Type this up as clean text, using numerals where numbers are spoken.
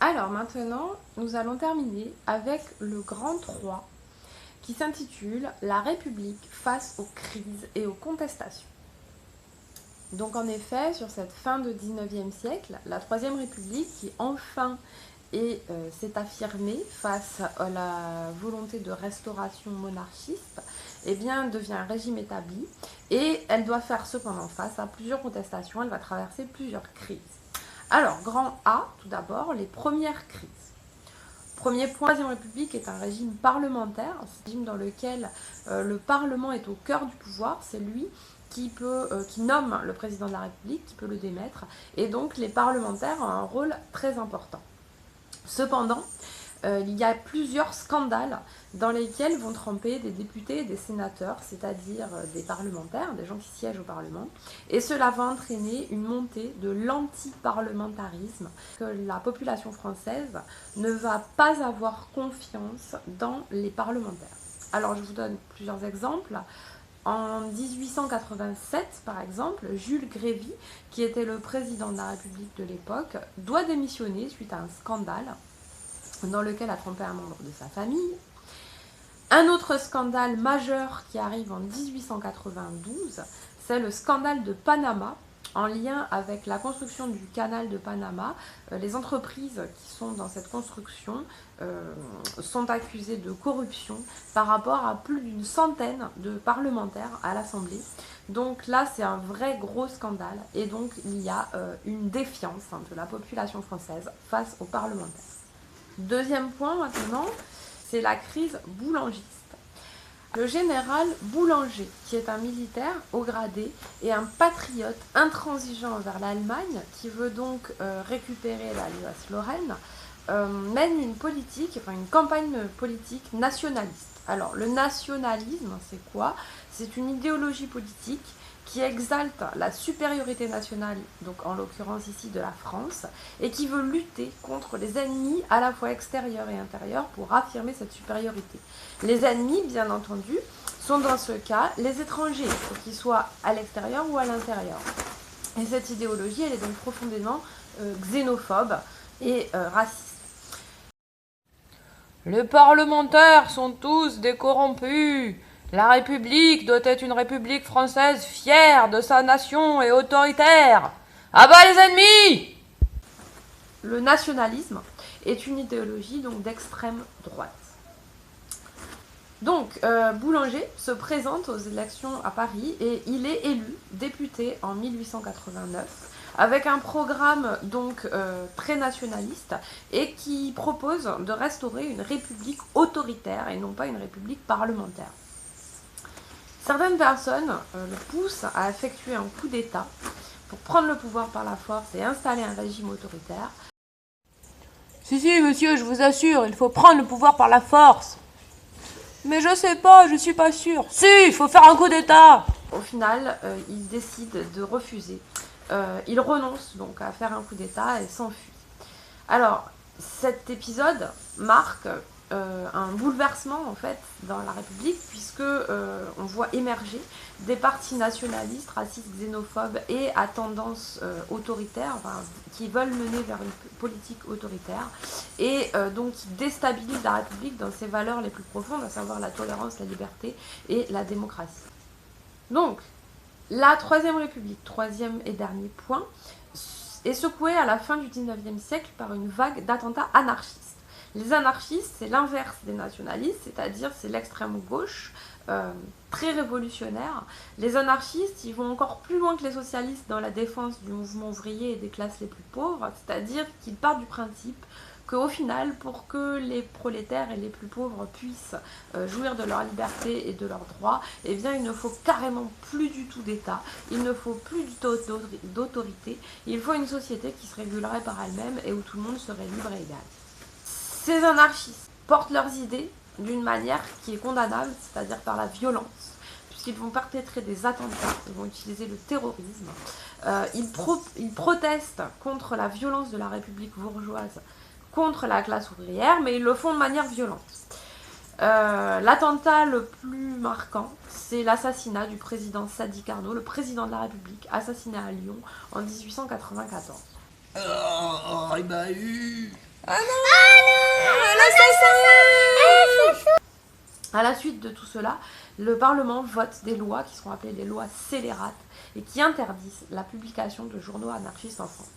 Alors maintenant, nous allons terminer avec le grand 3 qui s'intitule La République face aux crises et aux contestations. Donc en effet, sur cette fin de 19e siècle, la Troisième République qui enfin s'est affirmée face à la volonté de restauration monarchiste, eh bien, devient un régime établi et elle doit faire cependant face à plusieurs contestations, elle va traverser plusieurs crises. Alors, grand A, tout d'abord, les premières crises. Premier point, la Troisième République est un régime parlementaire, un régime dans lequel le Parlement est au cœur du pouvoir, c'est lui qui nomme le président de la République, qui peut le démettre, et donc les parlementaires ont un rôle très important. Cependant, il y a plusieurs scandales dans lesquels vont tremper des députés et des sénateurs, c'est-à-dire des parlementaires, des gens qui siègent au Parlement, et cela va entraîner une montée de l'anti-parlementarisme, que la population française ne va pas avoir confiance dans les parlementaires. Alors je vous donne plusieurs exemples. En 1887, par exemple, Jules Grévy, qui était le président de la République de l'époque, doit démissionner suite à un scandale dans lequel a trempé un membre de sa famille. Un autre scandale majeur qui arrive en 1892, c'est le scandale de Panama, en lien avec la construction du canal de Panama. Les entreprises qui sont dans cette construction sont accusées de corruption par rapport à plus d'une centaine de parlementaires à l'Assemblée. Donc là, c'est un vrai gros scandale et donc il y a une défiance de la population française face aux parlementaires. Deuxième point maintenant, c'est la crise boulangiste. Le général Boulanger, qui est un militaire haut gradé et un patriote intransigeant envers l'Allemagne, qui veut donc récupérer l'Alsace-Lorraine, mène une campagne politique nationaliste. Alors, le nationalisme, c'est quoi? C'est une idéologie politique qui exalte la supériorité nationale, donc en l'occurrence ici de la France, et qui veut lutter contre les ennemis à la fois extérieurs et intérieurs pour affirmer cette supériorité. Les ennemis, bien entendu, sont dans ce cas les étrangers, qu'ils soient à l'extérieur ou à l'intérieur. Et cette idéologie, elle est donc profondément xénophobe et raciste. Les parlementaires sont tous des corrompus. La République doit être une République française fière de sa nation et autoritaire. À bas les ennemis! Le nationalisme est une idéologie donc d'extrême droite. Donc, Boulanger se présente aux élections à Paris et il est élu député en 1889 avec un programme donc très nationaliste et qui propose de restaurer une république autoritaire et non pas une république parlementaire. Certaines personnes le poussent à effectuer un coup d'État pour prendre le pouvoir par la force et installer un régime autoritaire. Si, monsieur, je vous assure, il faut prendre le pouvoir par la force. Mais je sais pas, je suis pas sûre. Si, il faut faire un coup d'État. Au final, il décide de refuser. Il renonce donc à faire un coup d'État et s'enfuit. Alors, cet épisode marque un bouleversement en fait dans la République puisque on voit émerger des partis nationalistes, racistes, xénophobes et à tendance autoritaire, qui veulent mener vers une politique autoritaire et donc qui déstabilisent la République dans ses valeurs les plus profondes, à savoir la tolérance, la liberté et la démocratie. Donc, la Troisième République, troisième et dernier point, est secouée à la fin du 19e siècle par une vague d'attentats anarchistes. Les anarchistes, c'est l'inverse des nationalistes, c'est-à-dire c'est l'extrême gauche, très révolutionnaire. Les anarchistes, ils vont encore plus loin que les socialistes dans la défense du mouvement ouvrier et des classes les plus pauvres, c'est-à-dire qu'ils partent du principe qu'au final, pour que les prolétaires et les plus pauvres puissent jouir de leur liberté et de leurs droits, eh bien, il ne faut carrément plus du tout d'État, il ne faut plus du tout d'autorité, il faut une société qui se régulerait par elle-même et où tout le monde serait libre et égal. Ces anarchistes portent leurs idées d'une manière qui est condamnable, c'est-à-dire par la violence, puisqu'ils vont perpétrer des attentats, ils vont utiliser le terrorisme, ils protestent contre la violence de la République bourgeoise, contre la classe ouvrière, mais ils le font de manière violente. L'attentat le plus marquant, c'est l'assassinat du président Sadi Carnot, le président de la République, assassiné à Lyon en 1894. Oh, il m'a eu. Ah non, l'assassin! À la suite de tout cela, le Parlement vote des lois qui seront appelées les lois scélérates et qui interdisent la publication de journaux anarchistes en France.